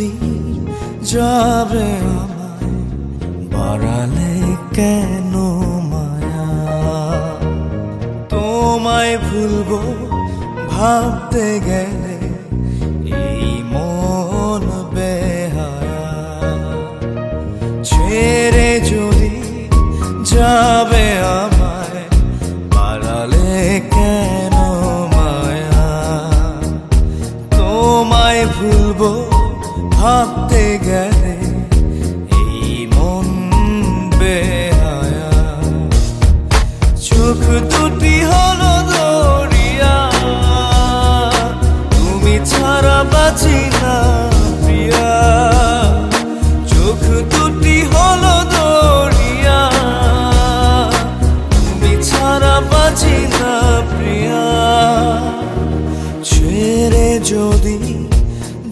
যদি যাবে আমায় বাড়ালে কেন মায়া তোমায় ভুলবো ভাবতে গেলে এই মন বেহায়া ছেড়ে যদি যাবে আমায় বাড়ালে কেন মায়া তোমায় ভুলবো ভাবতে গেলে এই মন বেহায়া চোখ দুটি হলো দরিয়া তুমি ছাড়া বাঁচি না প্রিয়া চোখ দুটি হলো দরিয়া তুমি ছাড়া বাঁচি না প্রিয়া ছেড়ে যদি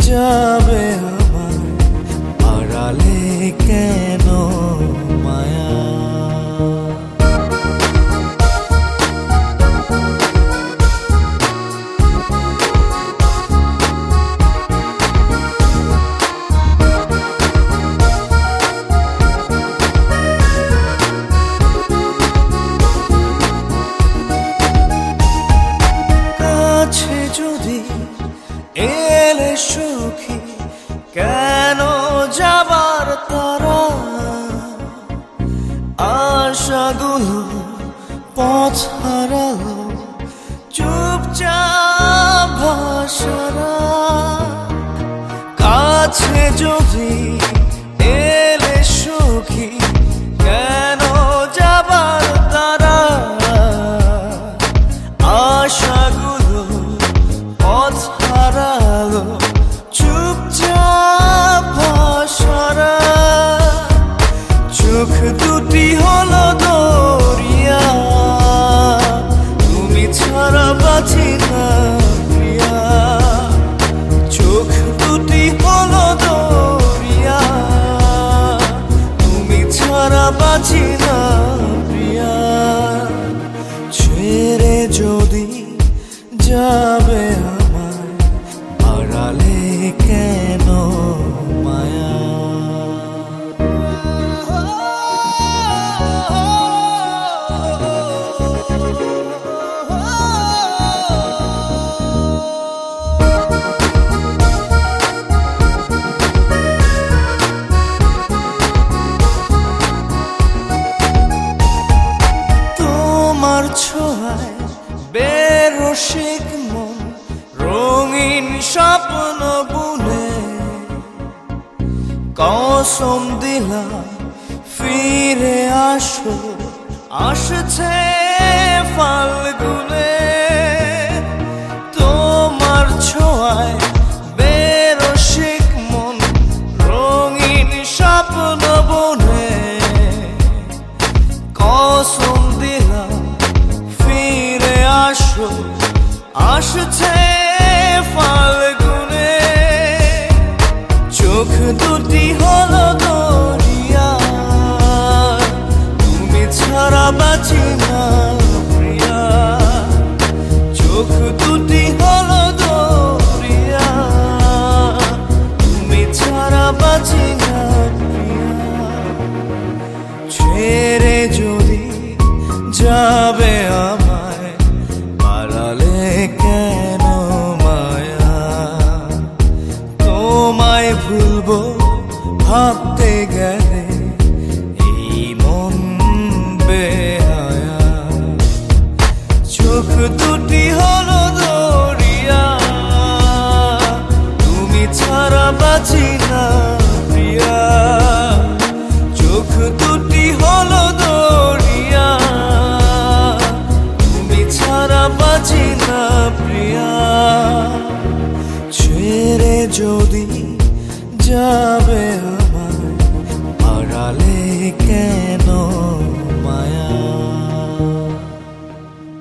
যাবে আমায় আড়ালে কেন মায়া কাছে যদি এলে সুখী কেন যাবার তারা আশাগুলো পথ হারালো চুপচাপ ভাষারা কাছে যদি এলে সুখী কেন যাবার তারা আশাগুলো পথ হারালো চুপচাপ ভাষারা চোখ দুটি হলো দরিয়া তুমি ছাড়া বাঁচি না প্রিয়া চোখ দুটি হলো দরিয়া তুমি ছাড়া বাঁচি না প্রিয়া ছেড়ে যদি যাবে আমায় আড়ালে কেন মায়া তোমার ছোঁয়ায় বেরসিক মন রঙিন স্বপ্ন বুনে কসম দিলাম ফিরে আসো আসছে ফাল্গুনে তোমার ছোঁয়ায় বেরসিক মন রঙিন স্বপ্ন বুনে কসম দিলাম ফিরে আসো আসছে ফাল্গুনে চোখ দুটি হলো